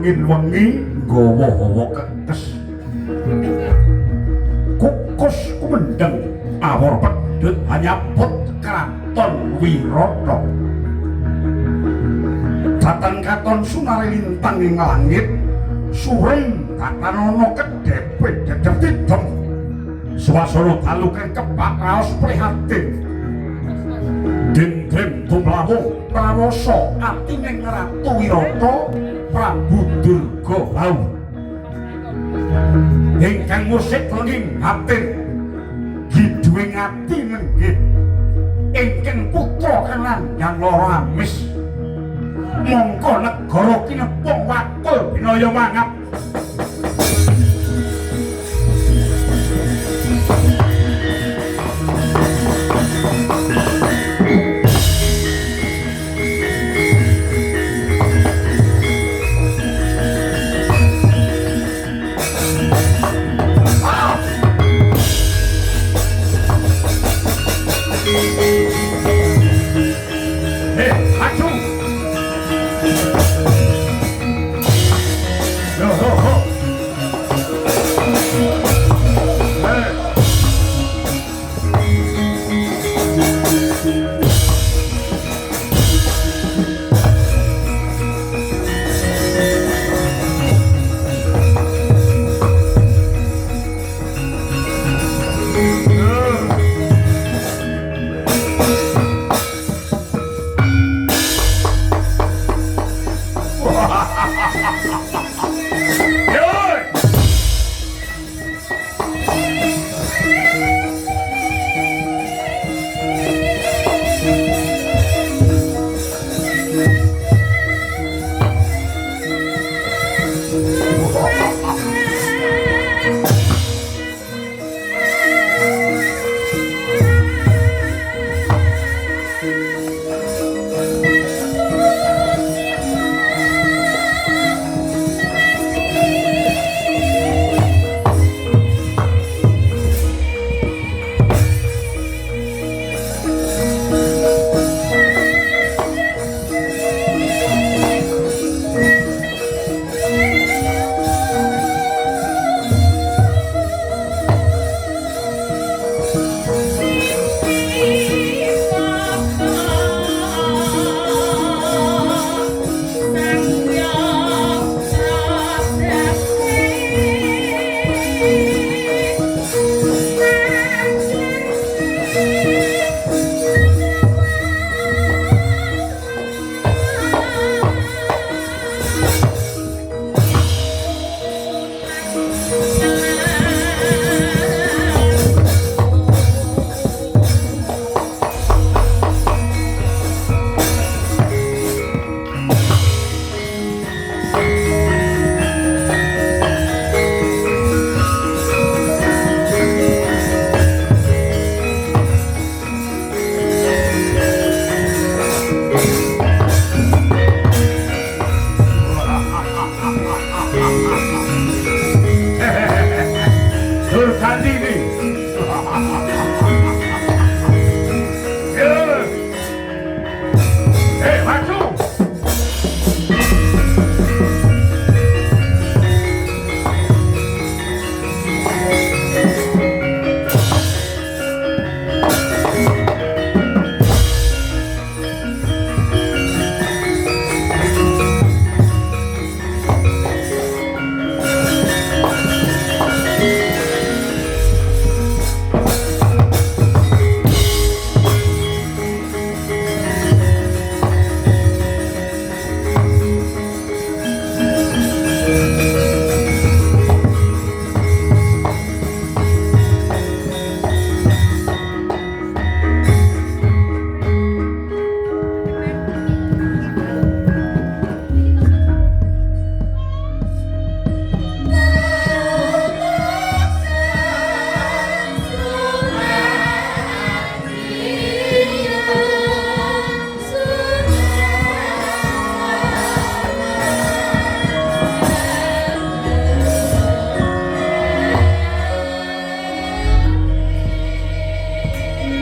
angin wengi nggawa-gawa kekes kukus kumendeng awor pedhut hanyaput kraton Wirata dateng katon sunare lintang ing langit sureng katanana kedhepit dedep tidem swasana dalu kang kebak raos prihatin dendem tumlawu prawasa atining Ratu Wirata Prabu Durgalawu ingkang musik lenging hatin giduing ati nenggih ingkang putra kanandang lara amis mongko negara kinepung wakul binaya mangap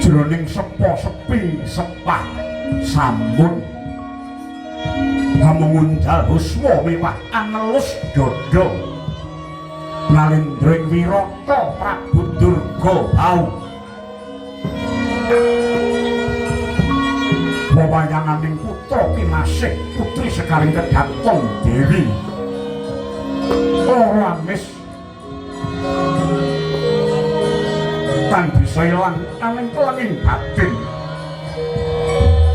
jroning sepa sepi sepah sampun Pamungunjal huswa mewah anelus dodo Nalindra Wirata Prabu Durga Bau wewayanganing putra kinasih putri sekaring Kedaton Dewi ora mis tan bisa ilang aning kelenging batin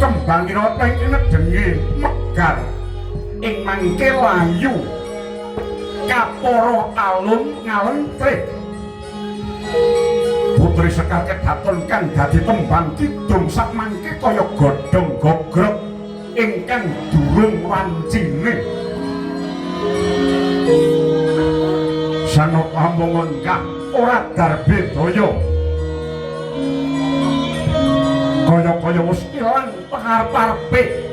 kembangira ing nedengi megar ing mangke layu kapara alun ngalentrik putri sekar Kedaton kang dadi tembang kidung sak mangke kaya godhong gogrok ingkang durung wancine sanut amongon kang ora darbedaya kaya-kaya wis ilang pangarep-arepe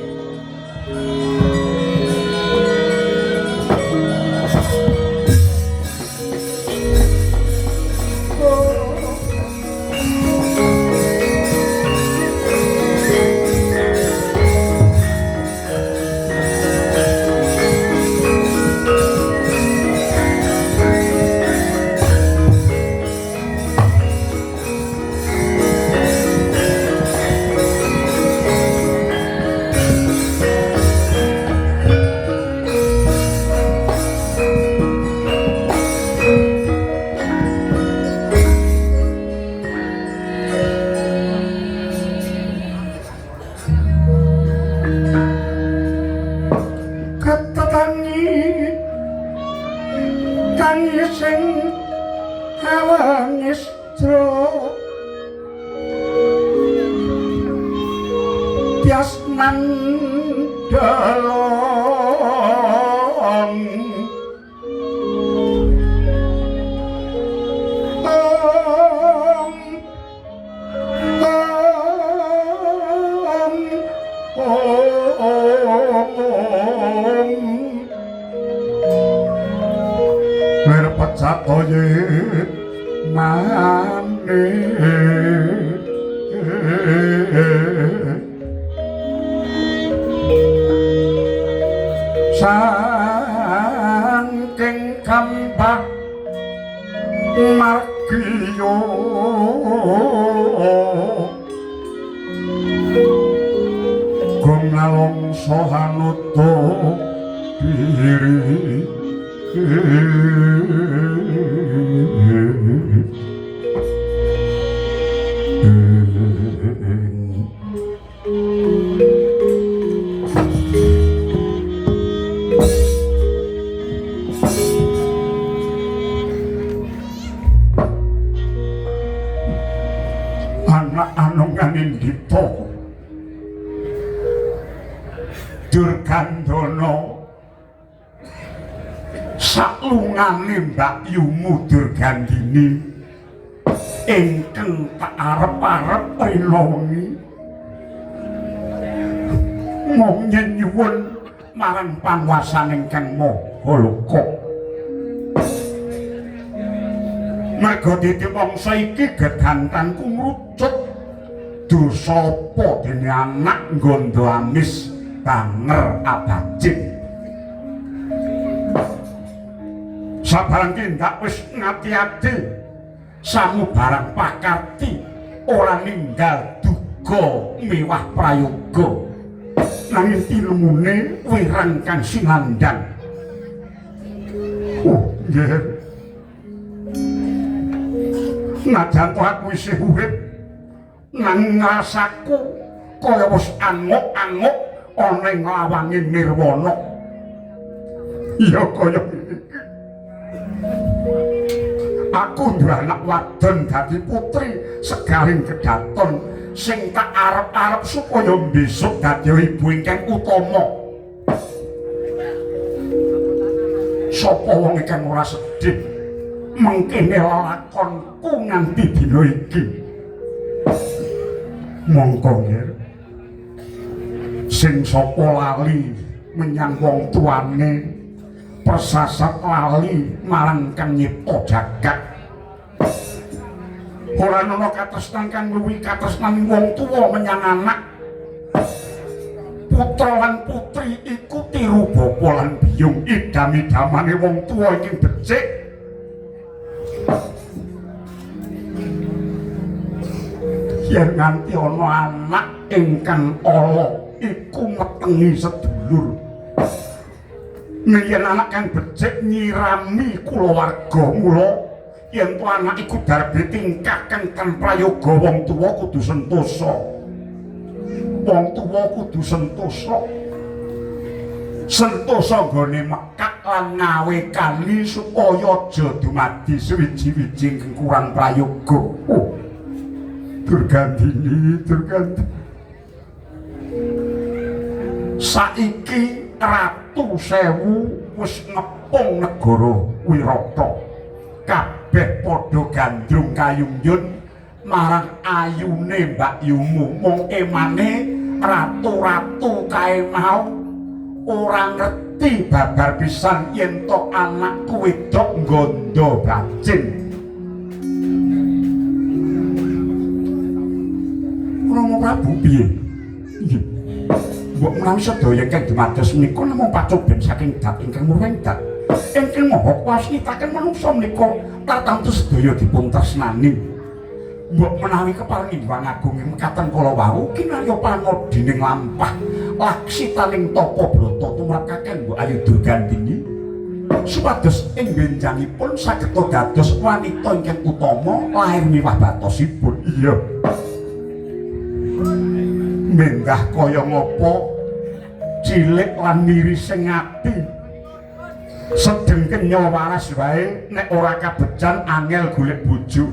saking kampah margiyo gumnalong sohanuto diri Nindita Durgandana saklungane Mbakyumu Durgandini ingkang tak arep-arep rina wengi mung nyuwun marang panguwasaning Kang Maha Loka merga dadi mangsa iki gedhantanku ngrucut dosa apa dene anak nggondo amis banger abajing sabarang tindak wis ngati-ati samu barang pakarti ora ninggal duga mewah prayoga nanging tilmune wirang kang sinandang nggih najan aku isih urip nang rasaku kaya wis anguk-anguk ana ing lawanging nirwana ya kaya aku duwe anak wadon dadi putri segaring Kedaton sing tak arep-arep supaya besok dadi ibu ingkang utama sapa wong ingkang ora sedih mengkene lakonku nganti dina iki mongko nggih sing sapa lali menyang wong tuane persasat lali marang kang nyipta jagat ora ana katresnan kang luwih katresnaning wong tuwa menyang anak putra lan putri iku tiru bapa lan biyung idam-idamane wong tuwa iki becik. Yen nganti ana anak ingkang ala iku metengi sedulur. Yen anak kang becik nyirami kulawarga mula yen to anak iku darbe tingkah kang prayoga wong tuwa kudu sentosa. Wong tuwa kudu sentosa. Sentosa nggone mekak lan ngawe kali supaya aja dumadi suwiji-wijing kurang prayoga. Oh. Durgandini. Saiki Ratu Sewu wis ngepung negara Wirata. Kabeh padha gandrung kayungyun marang ayune Mbak Yumu. Mung emane ratu-ratu kae mau ora ngerti babar pisan yen to anakku wedok nggondo bacin. Romo Prabu piye? Nggih. Mbok menawi sedaya ingkang dumados menika namung pacoben saking dat ingkang murendat. Ingkang maha kuwasa nitaken manungsa menika tartamtu sedaya dipun tresnani. Mbok menawi keparing Hyang Agung mekaten kala wau kinarya panodining lampah laksitaning tapa brata tumrakaken Mbok Ayu Durgandini supados ing benjangipun saged dados wanita ingkang utama lair miwah batosipun. Iya. Menggah kaya ngapa cilik lan mirising ati sedeng kenya waras wae nek ora kabejan angel golek bojo.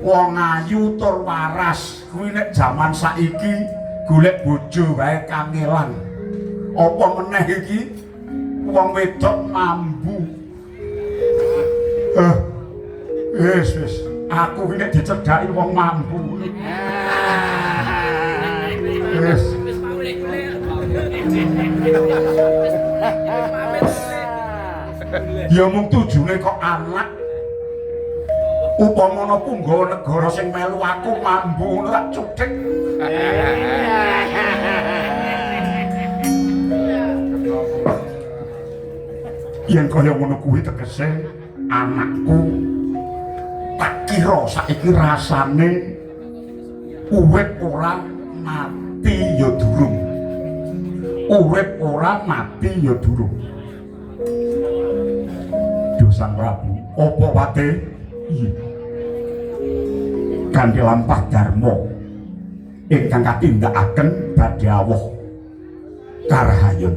Wong ayu tur waras kuwi nek jaman saiki golek bojo wae kangelan. Apa meneh iki wong wedok mambu. Wis aku iki nek dicedhaki wong mambu. Wis. Ya mung tujune kok anak. Upamana punggawa negara sing melu aku mambu ngono tak cudhek. Yen kaya ngono kuwi tegese anakku tak kira saiki rasane urip ora mati ya durung. Urip ora mati ya durung. Duh Sang Prabu, apa wate? Iya. Kanthi lampah dharma ingkang katindakaken badhe awuh karahayun.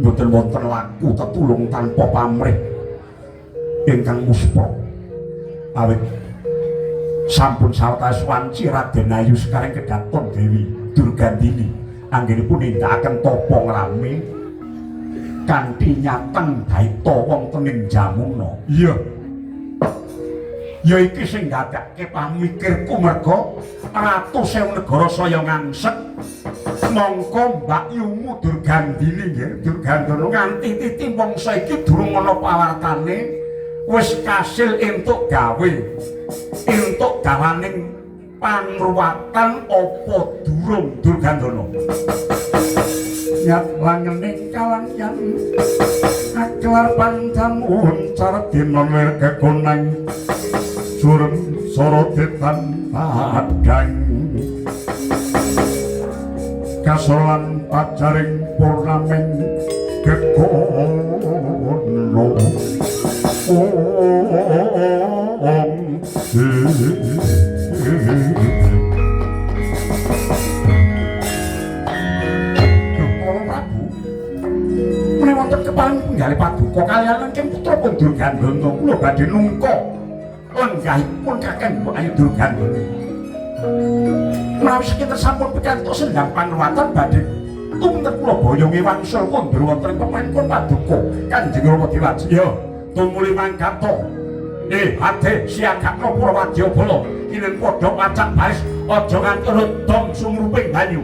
Mboten wonten laku tetulung tanpa pamrih ingkang muspa. Awit sampun sawetawis wanci Raden Ayu sekarang kedaton Dewi Durgandini anggenipun nindakaken tapa ngrame kanthi nyateng daita wonten ing Jamuna. Iya. Ya iki sing dadake pamikirku merga Ratu Sewu Negara saya ngangsek mongko Mbak Yumu Durgandini nggih Durgandana nganti titi mangsa iki durung ana pawartane wis kasil entuk gawe entuk dawaning pangruwatan apa durung Durgandana. Nyat langening kalangyan aklar pantamun cara dinon kekonang surem sorotetan padang kasolan pacaring purnaming kekono wonten keparing penggalih paduka kaliyan ingkang putra pun Durgandana kula badhe nungka lenggahipun Kakang Mbok Ayu Durgandana. Menawi sekitar sampun pikantuk sendang panruwatan badhe tumrap kula boyonge wangsul kondur wonten pemangkon paduka Kanjeng Rama Diwajya tumuli mangkata. Ade siagakna Purawadya Bala kinen padha pacak baris aja nganti dom sumruping banyu.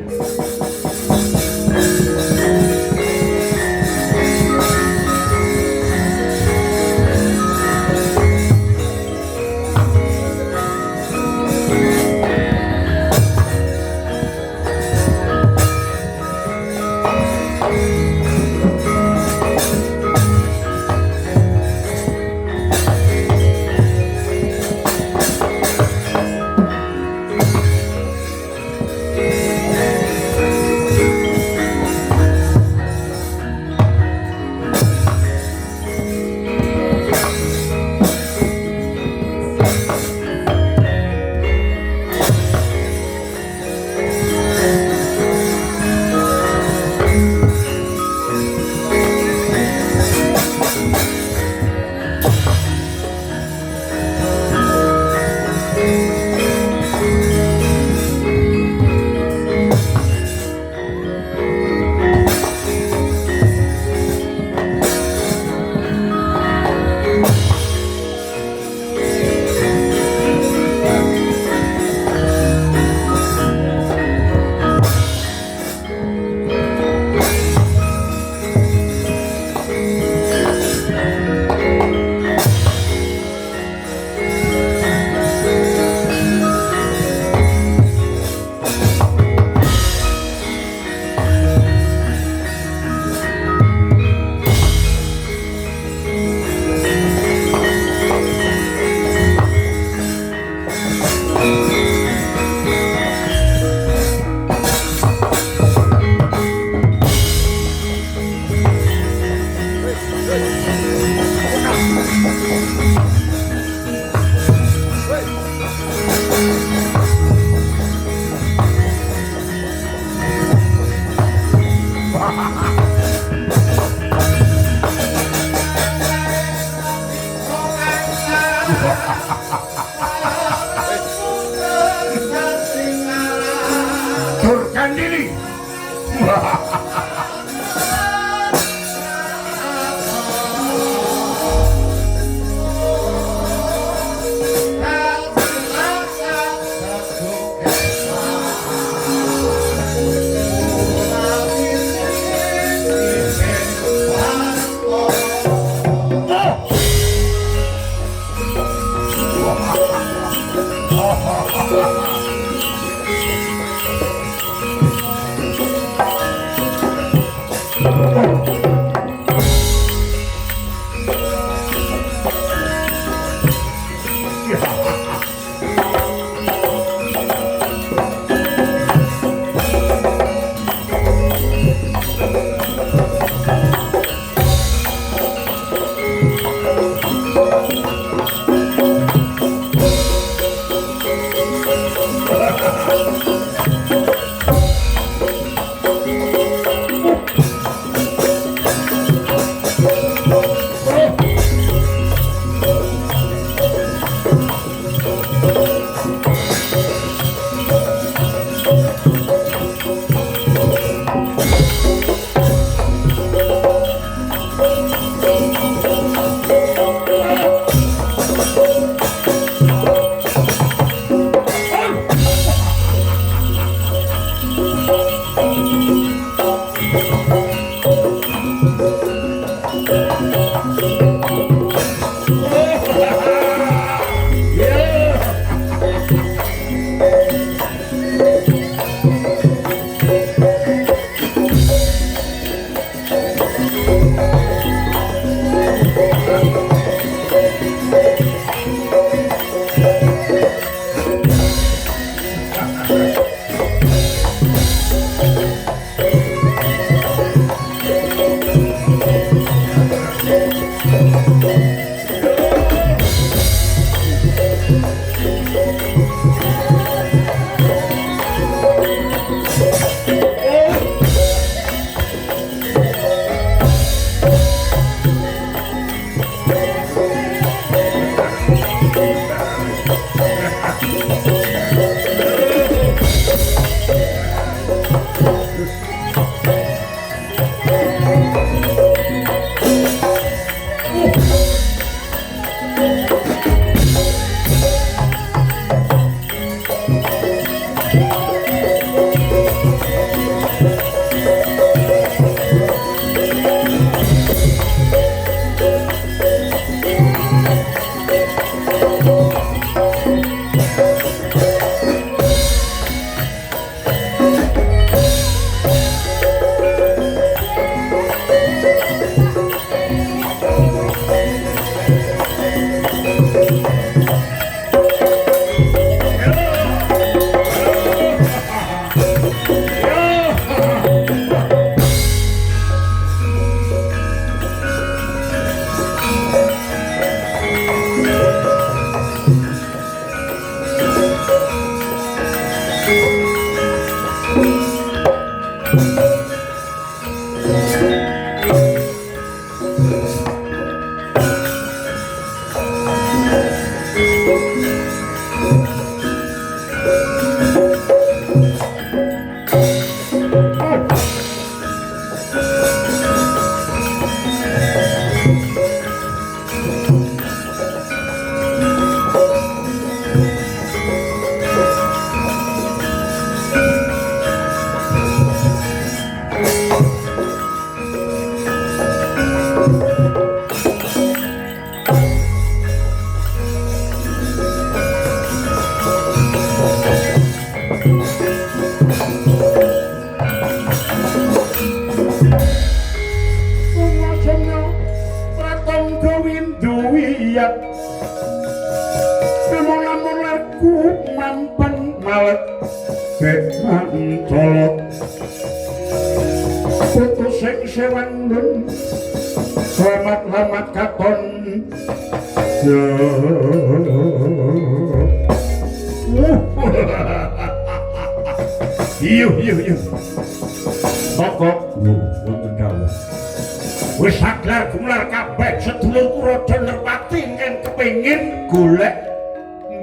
Wis saglar gumlar kabeh sedulurku Raja Nerpati ingkang kepengin golek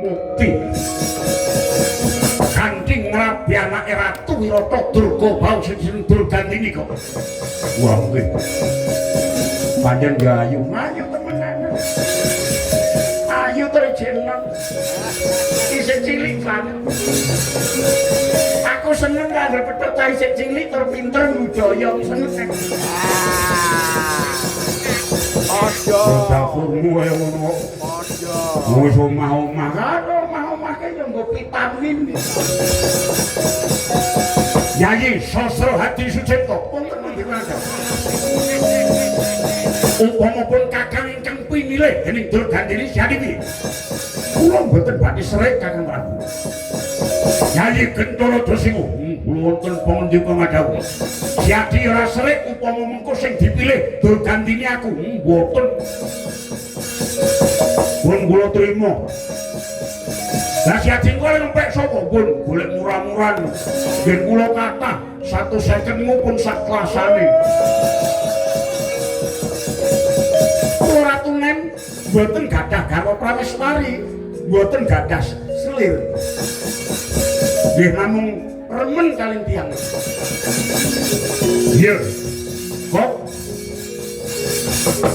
mukti kanthi ngrabi anak anake Ratu Wirata Durga bau sing jeneng Durgandini kok. Wah nggih. Panjen ayu temenan. Ayu terus jeneng. Isih cilik banget. Aku seneng karo petuk cah isih cilik terus pinter budaya seneng. Aja. Dapurmu kaya ngono. Aja. Wis omah-omah karo omah-omah kaya nggo vitamin. Yayi Sastra Hadi Sucipto wonten ing Rangga. Upamipun kakang ingkang pinilih dening Durgandini saniki. Kula mboten badhe srek Kakang Prabu. Yayi Gentara Dasimu, kula wonten pangandika madhawuh. Jadi ora srek upama mengko sing dipilih Durgandini aku mboten. Pun kula trima. Lah siadi kula nempek sapa pun golek murah-murahan. Yen kula kathah 150 pun sak kelasane. Ora tunen mboten gadah garwa prameswari, mboten gadah selir. Nggih namung remen kalih tiyang. Iya. Kok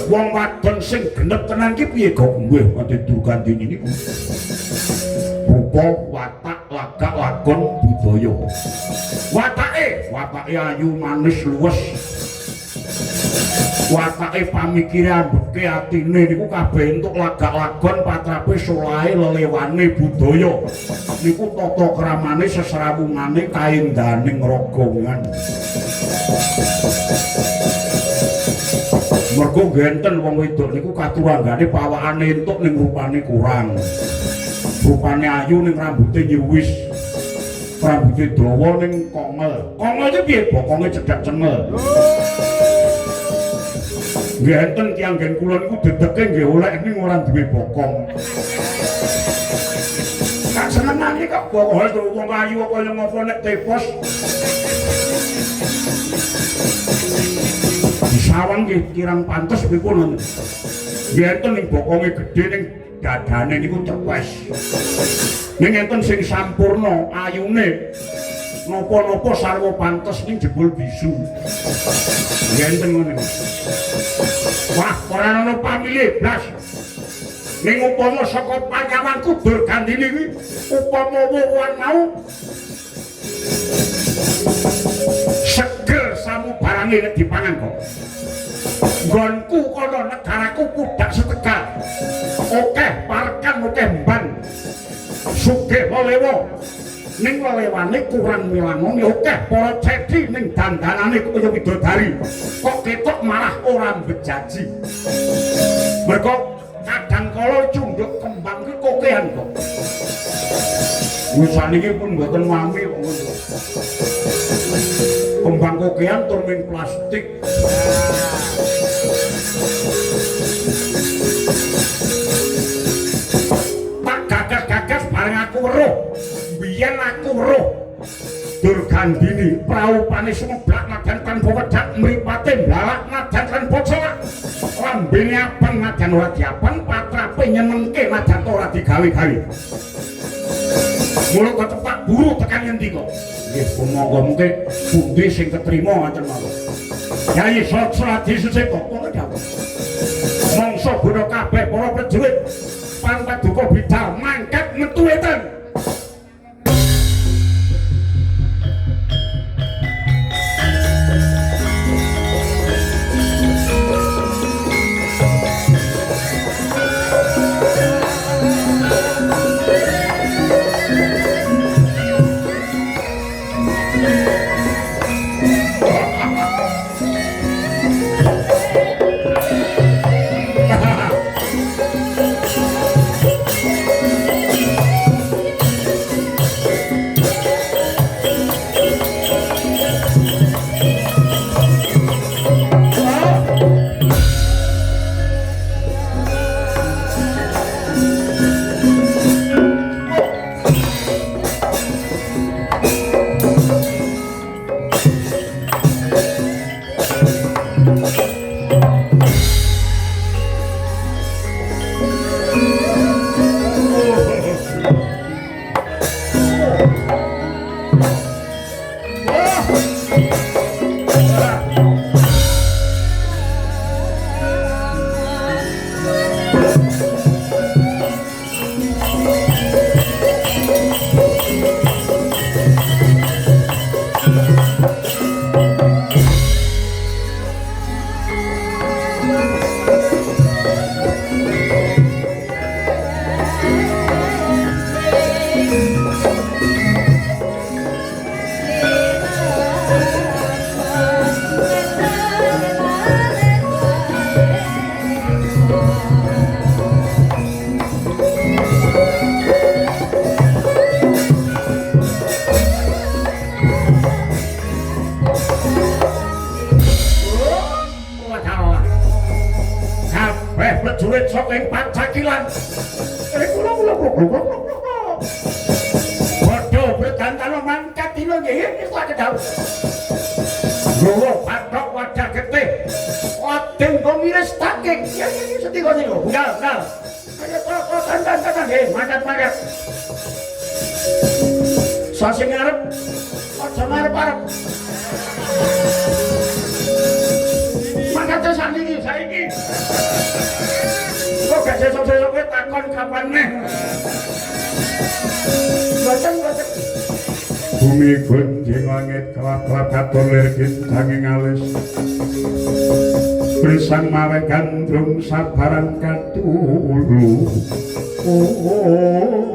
wong wadon sing genep tenan ki piye kok nggih ate Durgandini niku. Rupa watak lagak lakon budaya. Watake ayu manis luwes. Watake pamikire ambeke atine niku kabeh entuk lagak lakon patrape solahe lelewane budaya. Niku tata kramane sesrawungane kaendaning rogongan. Mergo genten wong wedok niku katuranggane pawakane entuk ning rupane kurang. Rupane ayu ning rambute nyuwis. Rambute dawa ning kongel. Kongel iki piye bokonge cedhak cengel. Genten tiyang gen kula niku dedeke nggih oleh ning ora duwe bokong. Kak senengane kok bokong terus wong ayu apa yang ngopo nek tepos. Disawang nggih kirang pantes pripun. Genten ning bokonge gedhe ning dadane niku cepes. Ning enten sing sampurna ayune napa-napa sarwa pantes ning jebul bisu. Genten ngono. Wah, ora ana pamilih blas. Ning upama saka panyawanku Durgandini kuwi upama wuwan mau seger samu barange nek dipangan kok. Nggonku kono negaraku pudak setegal. Okeh parkan okeh mban. Sugih lewo. Ning lewane kurang milangoni okeh para cedhi ning dandanane kaya widodari. Kok ketok malah ora bejaji. Mergo kadang kala cunduk kembang ki kokehan kok. Wis saniki pun mboten wami kok ngono. Kembang kokehan tur ning plastik. Tak gagas-gagas bareng aku weruh. Biyen aku weruh Durgandini praupane sumeblak najan tanpa wedak mripate mlalak najan tanpa celak. Lambene abang najan ora diapan patrape nyenengke najan ora digawe-gawe. Mula kok tepak buru tekan ngendi kok. Nggih monggo mengke pundi sing ketrima ngoten mawon. Yayi Sastra Hadi Sucipto ngono dawuh. Mangsa bodo kabeh para prajurit Pantaduka bidal mangkat metu etan. prajurit saking Pajakilan. Kula padha berdantana mangkat dina nggih iki kedaw. Lho patok wajah getih. Wadeng komiris taking. Ya sedih kok niku. Enggak. Ayo kok tantan nggih, mangkat. Sasi ngarep. Aja ngarep-arep. Mangkat saiki. Kok gak sesuk-sesuk takon kapan neh. Boten. Bumi gunjing langit kelap-kelap katolir gintanging alis. Bersang mawe gandrung sabaran kadulu. Oh.